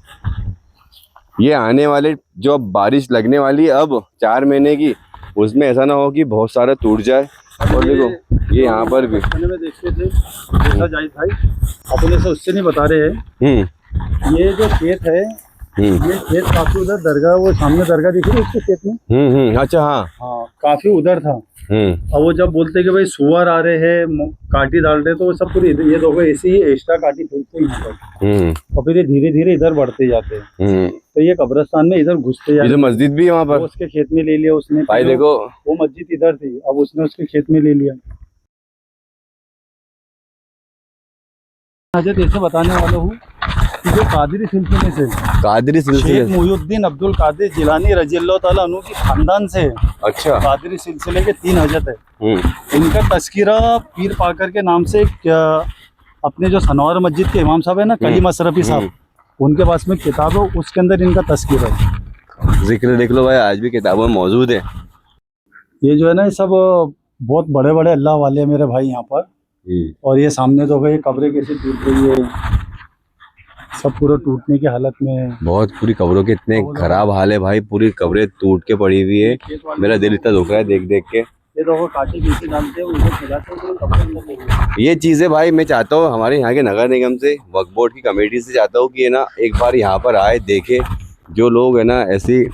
ये आने वाले जो अब बारिश लगने वाली है अब 4 महीने की, उसमें ऐसा ना हो कि बहुत सारा टूट जाए। और देखो ये यहाँ पर भी देखते थे जाहिद भाई, अपने से उससे नहीं बता रहे हैं। ये जो खेत है, ये खेत काफी उधर दरगाह, वो सामने दरगाह दिख रही है उसके खेत में। अच्छा हाँ हाँ काफी उधर था। अब वो जब बोलते कि भाई सुअर आ रहे हैं काटी डाल रहे, तो वो सब पूरी ये देखो ऐसी ही एक्स्ट्रा काटी फेंकते हैं और फिर ये धीरे धीरे इधर बढ़ते जाते हैं। तो ये कब्रिस्तान में इधर घुसते जाते। मस्जिद भी है वहाँ पर, उसके खेत में ले लिया उसने भाई। देखो वो मस्जिद इधर थी, अब उसने उसके खेत में ले लिया। हजरत ऐसे बताने वाला हूँ कि जो कादरी सिलसिले से मुहिउद्दीन अब्दुल कादिर जिलानी रज़ियल्लाहु ताला अन्हु की खानदान से है। अच्छा कादरी सिलसिले के 3 हजरत है। इनका तस्कीरा पीर पाकर के नाम से अपने जो सनवार मस्जिद के इमाम साहब है ना, कलीम अशरफी साहब, उनके पास में किताब है, उसके अंदर इनका तस्कीरा है। जिक्र देख लो भाई, आज भी किताबों में मौजूद है। ये जो है ना, ये सब बहुत बड़े बड़े अल्लाह वाले हैं मेरे भाई यहाँ पर। और ये सामने तो भाई कब्रें कैसे टूट रही है, सब पूरा टूटने की हालत में। बहुत पूरी कब्रों के इतने खराब हाल है भाई, पूरी कब्रें टूट के पड़ी हुई है। मेरा दिल इतना दुख रहा है देख देख के। ये तो काटे पीछे डालते हैं, उनको खिलाते हैं। ये चीज़ें भाई मैं चाहता हूँ हमारे यहाँ के नगर निगम से, वक्फ बोर्ड की कमेटी से चाहता हूँ कि है ना एक बार यहाँ पर आए, देखे। जो लोग है ना ऐसी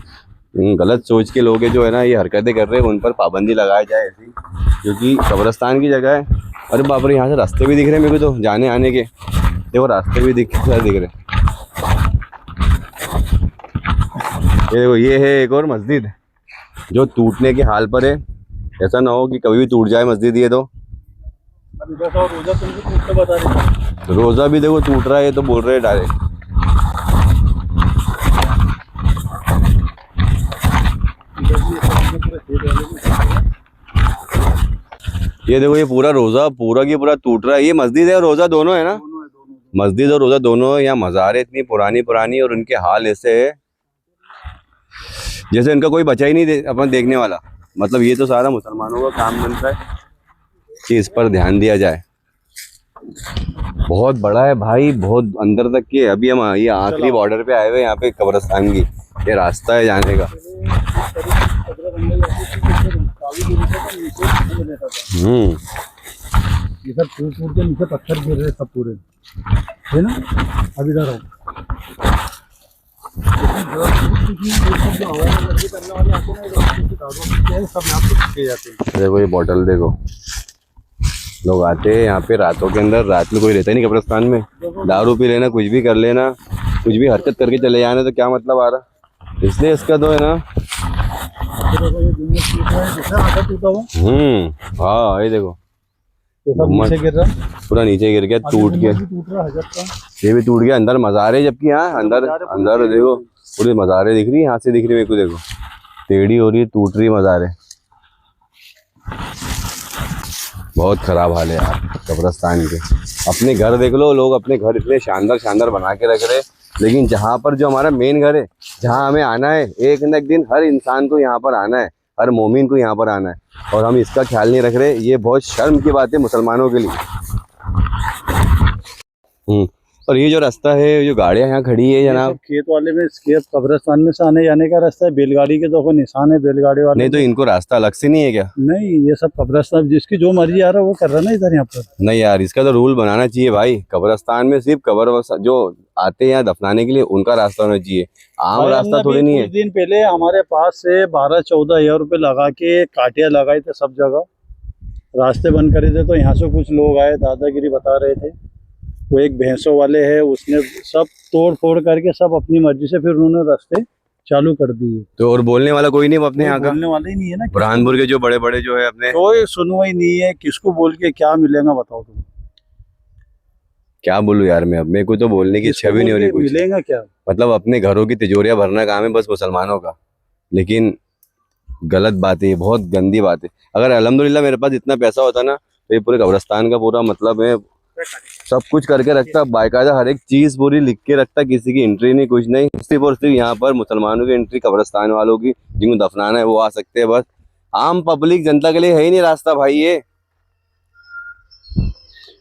गलत सोच के लोग हैं जो है ना ये हरकतें कर रहे हैं, उन पर पाबंदी लगाई जाए ऐसी, क्योंकि कब्रिस्तान की जगह है। अरे बाप रे, यहाँ से रास्ते भी दिख रहे हैं मेरे को तो जाने आने के। देखो रास्ते भी दिख रहे। देखो ये है एक और मस्जिद जो टूटने के हाल पर है। ऐसा ना हो कि कभी भी टूट जाए मस्जिद। ये तो रोज़ा भी देखो टूट रहा है, ये तो बोल रहे हैं डायरेक्ट। ये देखो ये पूरा रोज़ा पूरा की पूरा टूट रहा है। ये मस्जिद है और रोज़ा दोनों है ना, मस्जिद और रोज़ा दोनों है। यहाँ मज़ारें इतनी पुरानी पुरानी और उनके हाल ऐसे है जैसे इनका कोई बचा ही नहीं अपन देखने वाला। मतलब ये तो सारा मुसलमानों का काम बनता है कि इस पर ध्यान दिया जाए। बहुत बड़ा है भाई, बहुत अंदर तक के। अभी हम ये आखिरी बॉर्डर पे आए हुए हैं, यहाँ पे कब्रिस्तान की ये रास्ता है जाने का। ये सब टूट के नीचे पत्थर गिर रहे सब पूरे, है ना। अभी इधर आओ, देखो ये बॉटल देखो, लोग आते हैं यहाँ पे रातों के अंदर। रात में कोई रहता ही नहीं कब्रिस्तान में, दारू पी लेना, कुछ भी कर लेना, कुछ भी हरकत करके चले जाना, तो क्या मतलब आ रहा। इसलिए इसका तो है ना। हाँ ये देखो ये सब नीचे गिर रहा, पूरा नीचे गिर गया, टूट गया। टूट रहा हजरत का, ये भी टूट गया। अंदर मज़ारे, जबकि यहाँ अंदर अंदर देखो पूरी मज़ारे दिख रही है, यहाँ से दिख रही है मेरे को। देखो टेढ़ी हो रही है, टूट रही मज़ारे। बहुत खराब हाल है यार कब्रिस्तान के। अपने घर देख लो, लोग अपने घर इतने शानदार शानदार बना के रख रहे, लेकिन जहाँ पर जो हमारा मेन घर है, जहाँ हमें आना है एक न एक दिन, हर इंसान को यहाँ पर आना है, हर मोमिन को यहाँ पर आना है, और हम इसका ख्याल नहीं रख रहे। ये बहुत शर्म की बात है मुसलमानों के लिए। और ये जो रास्ता है, जो गाड़ियाँ यहाँ खड़ी है जनाब, खेत वाले में, खेत कब्रिस्तान में से आने जाने का रास्ता है। बैलगाड़ी के तो निशान है बैलगाड़ी वाले। नहीं तो इनको रास्ता अलग से नहीं है क्या? नहीं, ये सब कब्रिस्तान जिसकी जो मर्जी आ रहा है वो कर रहा है ना इधर यहाँ पर। नहीं यार, इसका तो रूल बनाना चाहिए भाई। कब्रिस्तान में सिर्फ कब्र जो आते हैं यहाँ दफनाने के लिए, उनका रास्ता होना चाहिए, आम रास्ता थोड़ी नहीं है। कुछ दिन पहले हमारे पास से 12-14 हजार रुपये लगा के काटिया लगाए थे, सब जगह रास्ते बंद करे थे। तो यहाँ से कुछ लोग आए, दादागिरी बता रहे थे। वो एक भैंसों वाले है, उसने सब तोड़ फोड़ करके सब अपनी मर्जी से फिर उन्होंने रास्ते चालू कर दिए। तो और बोलने वाला कोई नहीं अपने यहाँ का? बोलने वाला ही नहीं है ना। बुरहानपुर के जो बड़े बड़े जो है अपने, कोई सुनवाई नहीं है। किसको बोल के क्या मिलेगा बताओ तुम? क्या बोलूं यार मैं, अब मेरे को तो बोलने की इच्छा भी नहीं हो रही। कुछ मिलेगा क्या? मतलब अपने घरों की तिजोरियां भरना काम है बस मुसलमानों का, लेकिन गलत बात है, ये बहुत गंदी बात है। अगर अल्हम्दुलिल्लाह मेरे पास इतना पैसा होता ना, तो ये पूरे कब्रिस्तान का पूरा मतलब है सब कुछ करके रखता, बाकायदा हर एक चीज पूरी लिख के रखता, किसी की एंट्री नहीं, कुछ नहीं। सिर्फ और सिर्फ यहाँ पर मुसलमानों की एंट्री, कब्रिस्तान वालों की जिनको दफनाना है वो आ सकते हैं बस। आम पब्लिक जनता के लिए है ही नहीं रास्ता भाई। ये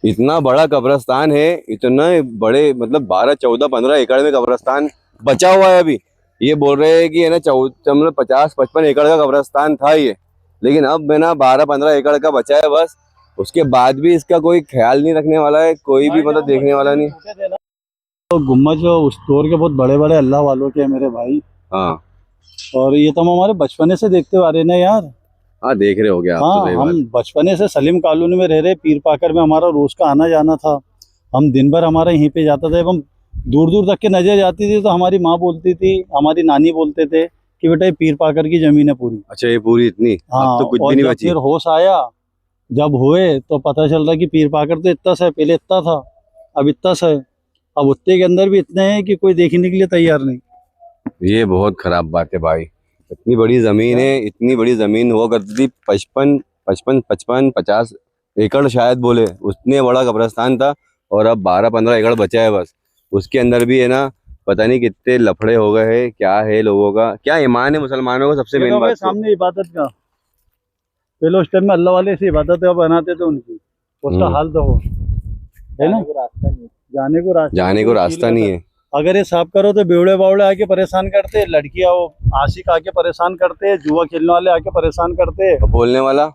इतना बड़ा कब्रिस्तान है, इतना बड़े मतलब 12-14-15 एकड़ में कब्रिस्तान बचा हुआ है। अभी ये बोल रहे हैं कि है ना 50-55 एकड़ का कब्रिस्तान था ये, लेकिन अब है ना 12-15 एकड़ का बचा है बस। उसके बाद भी इसका कोई ख्याल नहीं रखने वाला है, कोई भी मतलब देखने वाला नहीं। तो गुम्बद उस दौर के बहुत बड़े बड़े अल्लाह वालों के हैं मेरे भाई। हाँ, और ये तो हम हमारे बचपने से देखते आ रहे हैं ना यार। हाँ देख रहे हो गया आप? हाँ, हम बचपने से सलीम कॉलोनी में रह रहे, पीर पाकर में हमारा रोज का आना जाना था। हम दिन भर हमारा यहीं पे जाता था। एवं दूर दूर तक के नजर जाती थी तो हमारी माँ बोलती थी, हमारी नानी बोलते थे कि बेटा ये पीर पाकर की जमीन है पूरी। अच्छा, ये पूरी इतनी? हाँ, अब तो कुछ और भी नहीं जब बची। फिर होश आया, जब हुए तो पता चल रहा कि पीर पाकर तो इतना सा है, पहले इतना था, अब इतना सा है। अब उत्ते के अंदर भी इतने हैं कि कोई देखने के लिए तैयार नहीं। ये बहुत खराब बात है भाई। इतनी बड़ी जमीन है, इतनी बड़ी जमीन हुआ करती थी, 55-50 एकड़ शायद बोले, उतने बड़ा कब्रिस्तान था। और अब 12-15 एकड़ बचा है बस। उसके अंदर भी है ना पता नहीं कितने लफड़े हो गए हैं। क्या है लोगों का, क्या ईमान है मुसलमानों का? सबसे मेन बात सामने इबादत का, पहले उस टाइम में अल्लाह वाले से इबादत बनाते थे उनकी, उसका हाल तो हो है ना। जाने को रास्ता नहीं है। अगर ये साफ करो तो बेवड़े बावड़े आके परेशान करते हैं, लड़कियां वो आशिक आके परेशान करते हैं, जुआ खेलने वाले आके परेशान करते हैं। तो बोलने वाला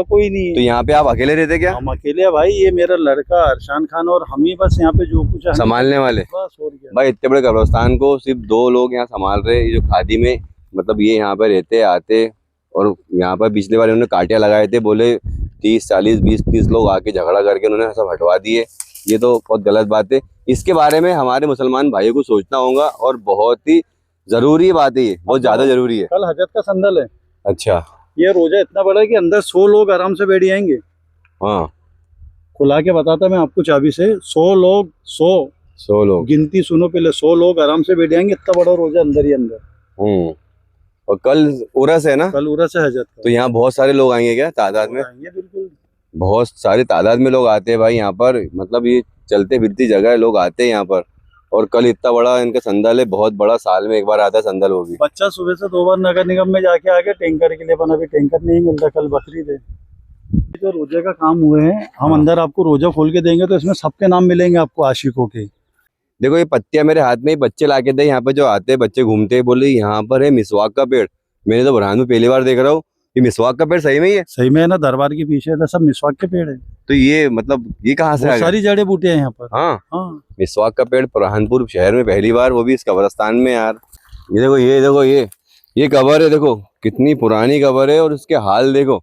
कोई नहीं है। तो यहाँ पे आप अकेले रहते क्या? हम अकेले हैं भाई। ये मेरा लड़का अरशान खान और हम ही बस यहाँ पे जो कुछ है संभालने वाले। बस, और क्या भाई इतने बड़े कब्रिस्तान को सिर्फ 2 लोग यहाँ संभाल रहे हैं, ये जो खादी में मतलब ये यहाँ पे रहते आते। और यहाँ पर पिछले बार उन्होंने कांटिया लगाए थे, बोले 30-40 20-30 लोग आके झगड़ा करके उन्होंने सब हटवा दिए। ये तो बहुत गलत बात है। इसके बारे में हमारे मुसलमान भाइयों को सोचना होगा, और बहुत ही जरूरी बात है, ये बहुत ज्यादा जरूरी है। कल हजरत का संदल है। अच्छा, ये रोजा इतना बड़ा है कि अंदर 100 लोग आराम से बैठ जाएंगे। हाँ, खुला के बताता मैं आपको चाबी से, 100 लोग, 100 लोग, गिनती सुनो पहले, 100 लोग आराम से बैठ जाएंगे। इतना बड़ा रोजा अंदर ही अंदर। और कल उरस है ना? कल उरस है हजरत का। तो यहाँ बहुत सारे लोग आएंगे क्या तादाद में? आएंगे बिल्कुल, बहुत सारी तादाद में लोग आते हैं भाई यहाँ पर। मतलब ये चलते फिरती जगह है, लोग आते हैं यहाँ पर। और कल इतना बड़ा इनका संदल है, बहुत बड़ा, साल में एक बार आता है संदल होगी। बच्चा सुबह से 2 बार नगर निगम में जाके आ गया टैंकर के लिए, पर अभी टैंकर नहीं मिलता। कल बकरीद है। जो रोजे का काम हुए हैं, हम हाँ। अंदर आपको रोजा खोल के देंगे तो इसमें सबके नाम मिलेंगे आपको, आशिकों के। देखो ये पत्तियां मेरे हाथ में ही बच्चे लाके दे, यहाँ पे जो आते हैं बच्चे घूमते हैं, बोले यहाँ पर है मिसवाक का पेड़। मैंने तो बुरहान में पहली बार देख रहा हूँ कि मिसवाक का पेड़ सही में ही है। सही में है ना, दरबार के पीछे था, सब मिसवाक के पेड़ है। तो ये मतलब ये कहाँ से आ बहुत गया? सारी जड़ी बूटियां हैं यहाँ पर। हाँ, हाँ, मिसवाक का पेड़ बुरहानपुर शहर में पहली बार, वो भी इस कब्रिस्तान में यार। ये देखो, ये देखो, ये कबर है, देखो कितनी पुरानी कबर है, और उसके हाल देखो,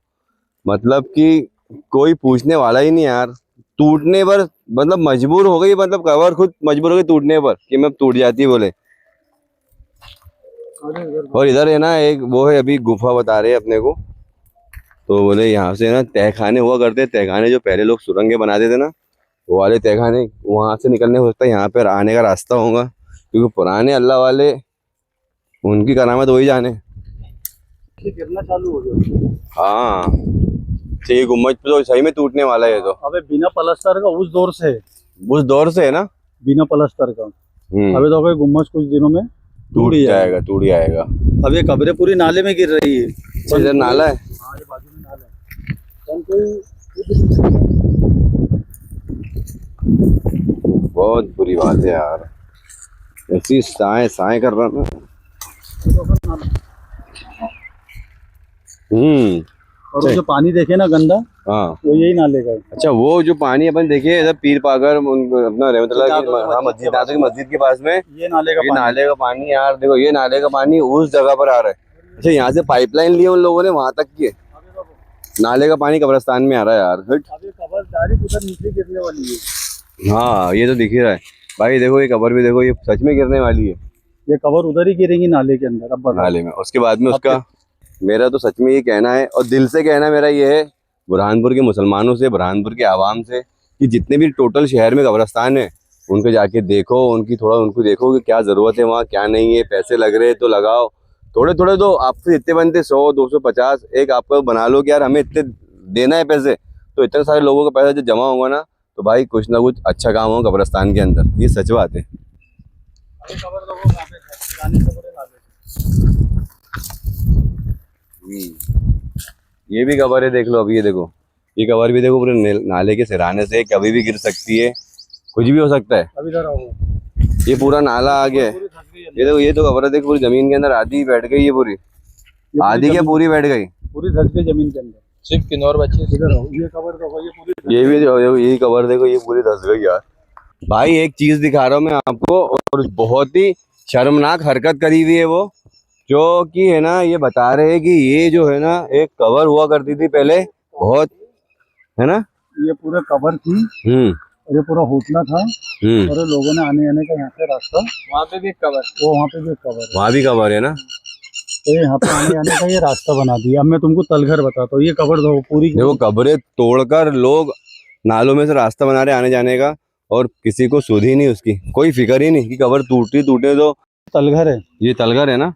मतलब कि कोई पूछने वाला ही नहीं यार। टूटने पर मतलब मजबूर हो गई, मतलब कबर खुद मजबूर हो गई टूटने पर कि मैं टूट जाती बोले। और इधर है ना एक वो है, अभी गुफा बता रहे हैं अपने को, तो बोले यहाँ से ना तहखाने हुआ करते, तहखाने जो पहले लोग सुरंगें बनाते थे ना, वो वाले तहखाने, वहां से निकलने हो सकता है यहाँ पर आने का रास्ता होगा, क्योंकि पुराने अल्लाह वाले, उनकी करामत वही जाने। ये गिरना चालू हो गया। हाँ, तो ये गुम्बद तो सही में टूटने वाला है। तो अबे बिना पलस्तर का उस दौर से है, उस दौर से है ना। बिना पलस्तर का। अबे तो अबे गुम्बद कुछ दिनों में टूट जाएगा, टूट जाएगा। अब ये कब्रें पूरी नाले में गिर रही है। इधर नाला है। हाँ, ये बाजू में नाला है। कल कोई बहुत बुरी बात है यार, ऐसी साए साए कर रहा ना। और वो जो पानी देखे ना गंदा, हाँ, वो यही नाले का है। अच्छा, वो जो पानी अपन देखे इधर पीर पाकर अपना रहमतुल्लाह की मस्जिद, दादो की मस्जिद के पास में, ये नाले का ये पानी। नाले का पानी यार, देखो ये नाले का पानी उस जगह पर आ रहा है। अच्छा, यहाँ से पाइपलाइन ली है उन लोगों ने वहां तक की है। नाले का पानी कब्रिस्तान में आ रहा है यार। हट। अब ये कब्र डायरेक्ट उधर नीचे गिरने वाली है। हाँ, ये तो दिख ही रहा है भाई, देखो ये कब्र भी देखो, ये सच में गिरने वाली है। ये कब्र उधर ही गिरेंगी नाले के अंदर। अब बताओ। नाले में, उसके बाद में उसका, मेरा तो सच में ये कहना है और दिल से कहना मेरा ये है बुरहानपुर के मुसलमानों से, बुरहानपुर के आवाम से, कि जितने भी टोटल शहर में कब्रिस्तान है उनको जाके देखो, उनको देखो कि क्या ज़रूरत है वहाँ, क्या नहीं है। पैसे लग रहे तो लगाओ, थोड़े थोड़े दो, आपसे इतने बनते 100 250 एक आपको बना लो कि यार हमें इतने देना है पैसे, तो इतने सारे लोगों का पैसा जब जमा होगा ना, तो भाई कुछ ना कुछ अच्छा काम हो कब्रिस्तान के अंदर। ये सच बात है। ये भी कबर है, देख लो। अब ये देखो, ये कबर भी देखो, पूरे नाले के सिराने से कभी भी गिर सकती है, कुछ भी हो सकता है। अभी इधर आओ। ये पूरा नाला आ गया है। ये देखो, ये तो कबर है, देखो पूरी जमीन के अंदर आधी बैठ गई है, पूरी आधी क्या पूरी बैठ गई, पूरी धस गई जमीन के अंदर। सिर्फ किन्नौर बच्चे। इधर आओ, ये कबर देखो, ये पूरी, ये भी यही कबर देखो, ये पूरी धस गई यार। भाई एक चीज दिखा रहा हूँ मैं आपको, और बहुत ही शर्मनाक हरकत करी हुई है वो, जो कि है ना, ये बता रहे हैं कि ये जो है ना एक कबर हुआ करती थी पहले बहुत, है ना। ये पूरा कबर थी, और ये पूरा होटला था, और लोगों ने आने जाने का यहाँ से रास्ता, वहाँ पे भी एक कबर, वो वहाँ पे भी एक कबर, वहाँ भी कबर है ना। तो यहाँ पे आने जाने का ये रास्ता बना दिया। अब मैं तुमको तलघर बताता हूँ। ये कबर दो पूरी, देखो कब्रें तोड़कर लोग नालों में से रास्ता बना रहे आने जाने का, और किसी को सुध ही नहीं, उसकी कोई फिक्र ही नहीं कि कबर टूटे तो। तलघर है, ये तलघर है ना।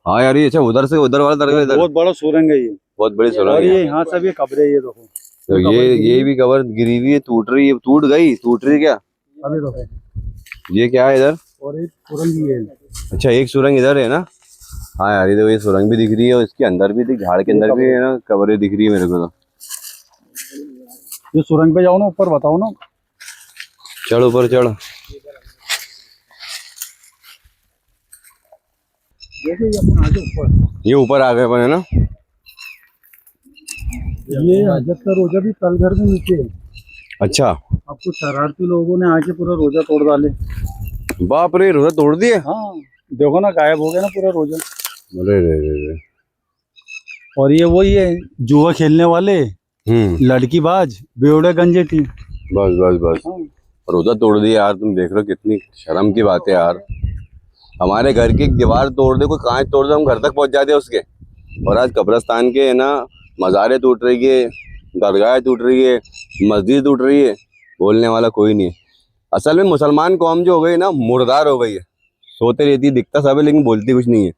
हाँ यार, ये अच्छा, उधर से उधर वाला तलघर, इधर बहुत बड़ा सुरंग है ये, बहुत बड़ी सुरंग और है। ये यहाँ सब ये कब्रें, ये देखो। तो ये भी कबर गिरी हुई है, टूट रही है, टूट गई, टूट रही क्या? अभी देखो, ये क्या है इधर? और एक सुरंग भी है। अच्छा, एक सुरंग इधर है ना। हाँ यार, ये देखो, ये सुरंग भी दिख रही है, और इसके अंदर भी दिख, झाड़ के अंदर भी है ना, कब्रें दिख रही है मेरे को। तो ये सुरंग पे जाओ ना, ऊपर बताओ ना। चढ़, ऊपर चढ़। देखो ये अपन आगे ऊपर, ये ऊपर आ गए अपन, है ना। ये हजरत का रोजा भी तलघर में नीचे है। अच्छा, अब कुछ शरारती लोगों ने आके पूरा रोजा तोड़ डाले। बाप रे, रोजा तोड़ दिए। हाँ, देखो ना, गायब हो गया ना पूरा रोजा। अरे रे रे रे। और ये वही है, जुआ खेलने वाले, लड़की बाज, बेवड़े गंजे टीम। बस बस बस, रोजा तोड़ दिया यार। तुम देख रहे हो कितनी शर्म की बात है यार। हमारे घर की एक दीवार तोड़ दे, कोई कांच तोड़ दे, हम घर तक पहुंच जाते हैं उसके, और आज कब्रिस्तान के है ना मज़ारें टूट रही है, दरगाहें टूट रही है, मस्जिद टूट रही है, बोलने वाला कोई नहीं है। असल में मुसलमान कौम जो हो गई ना, मुर्दार हो गई है, सोते रहती है, दिखता सब है लेकिन बोलती कुछ नहीं है।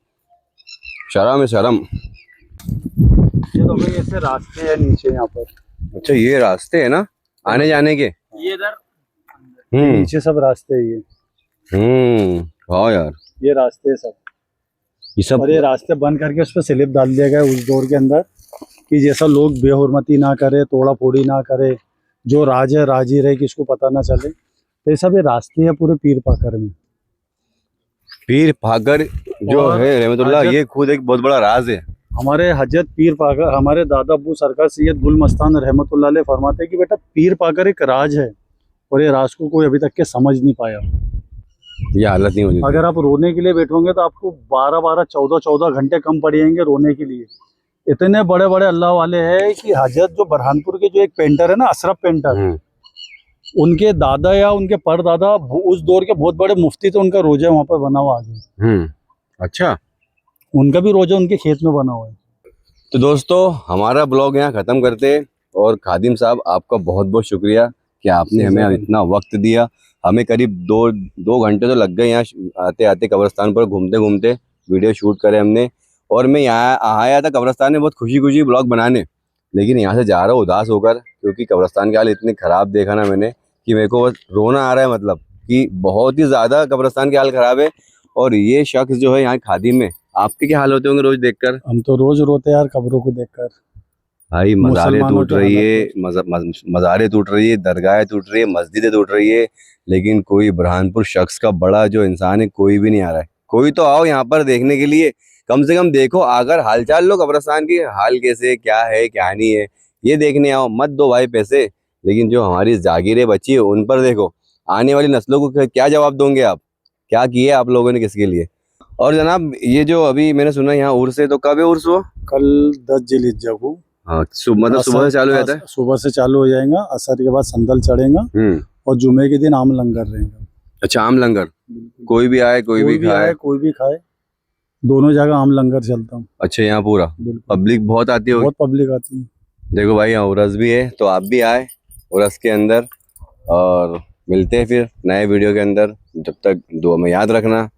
शर्म है, शर्म। ये तो भाई ऐसे रास्ते हैं नीचे यहाँ पर। अच्छा, ये रास्ते है ना आने जाने के, ये इधर नीचे सब रास्ते है ये। हाँ यार, ये रास्ते सब, ये सब, और ये रास्ते बंद करके उस पर स्लिप डाल दिया गया उस दौर के अंदर, कि जैसा लोग बेहुरमती ना करे, तोड़ा फोड़ी ना करे, जो राज है राज ही रहे, किसको पता ना चले। तो ये सब ये रास्ते हैं पूरे पीर पाकर में। पीर पाकर जो और है रहमतुल्लाह, हजरत- ये खुद एक बहुत बड़ा राज है। हमारे हजरत पीर पाकर, हमारे दादा अब्बू सरकार सैयद गुल मस्तान रहमतुल्लाह अलैह फरमाते हैं कि बेटा पीर पाकर एक राज है, और ये राज को कोई अभी तक के समझ नहीं पाया। ये हालत नहीं होनी चाहिए। अगर आप रोने के लिए बैठोगे तो आपको 12-12, 14-14 घंटे कम पड़ जाएंगे रोने के लिए। इतने बड़े बड़े अल्लाह वाले हैं कि हजरत जो बुरहानपुर के जो एक पेंटर है ना, अशरफ पेंटर, उनके दादा या उनके परदादा उस दौर के बहुत बड़े मुफ्ती थे, उनका रोजा वहाँ पर बना हुआ आगे। अच्छा, उनका भी रोजा उनके खेत में बना हुआ है। तो दोस्तों हमारा ब्लॉग यहाँ ख़त्म करते हैं। और खादिम साहब, आपका बहुत बहुत शुक्रिया कि आपने हमें इतना वक्त दिया। हमें करीब दो घंटे तो लग गए यहाँ आते आते, कब्रिस्तान पर घूमते घूमते वीडियो शूट करे हमने। और मैं यहाँ आया था कब्रिस्तान में बहुत खुशी खुशी ब्लॉग बनाने, लेकिन यहाँ से जा रहा हूँ उदास होकर, क्योंकि कब्रिस्तान के हाल इतने ख़राब देखा ना मैंने कि मेरे को बस रोना आ रहा है। मतलब कि बहुत ही ज़्यादा कब्रिस्तान के हाल ख़राब है। और ये शख्स जो है यहाँ खादिम में, आपके क्या हाल होते होंगे रोज़ देखकर? हम तो रोज रोते यार कब्रों को देखकर। भाई मज़ारें मुसलमानों टूट की रही है, हालत मज़ारें टूट रही है, दरगाहें टूट रही है, मस्जिदें टूट रही है, लेकिन कोई बुरहानपुर शख्स का बड़ा जो इंसान है कोई भी नहीं आ रहा है। कोई तो आओ यहाँ पर देखने के लिए, कम से कम देखो अगर हालचाल लो कब्रिस्तान की, हाल कैसे, क्या है क्या नहीं है, ये देखने आओ। मत दो भाई पैसे, लेकिन जो हमारी जागीरें बची है उन पर देखो। आने वाली नस्लों को क्या जवाब दोगे आप? क्या किए आप लोगों ने किसके लिए? और जनाब ये जो अभी मैंने सुना यहाँ उर्स है, तो कब है उर्स वो? कल 10 जिलहिज्जा को। हाँ, मतलब सुबह से चालू हो जाता है? सुबह से चालू हो जाएगा, असर के बाद संदल चढ़ेगा, और जुमे के दिन आम लंगर रहेगा। अच्छा, आम लंगर, कोई भी आए कोई भी खाए? कोई भी खाए, दोनों जगह आम लंगर चलता हूँ। अच्छा, यहाँ पूरा पब्लिक बहुत आती है? बहुत पब्लिक आती है। देखो भाई, यहाँ उरस भी है, तो आप भी आए उरस के अंदर। और मिलते हैं फिर नए वीडियो के अंदर। जब तक दुआ में याद रखना।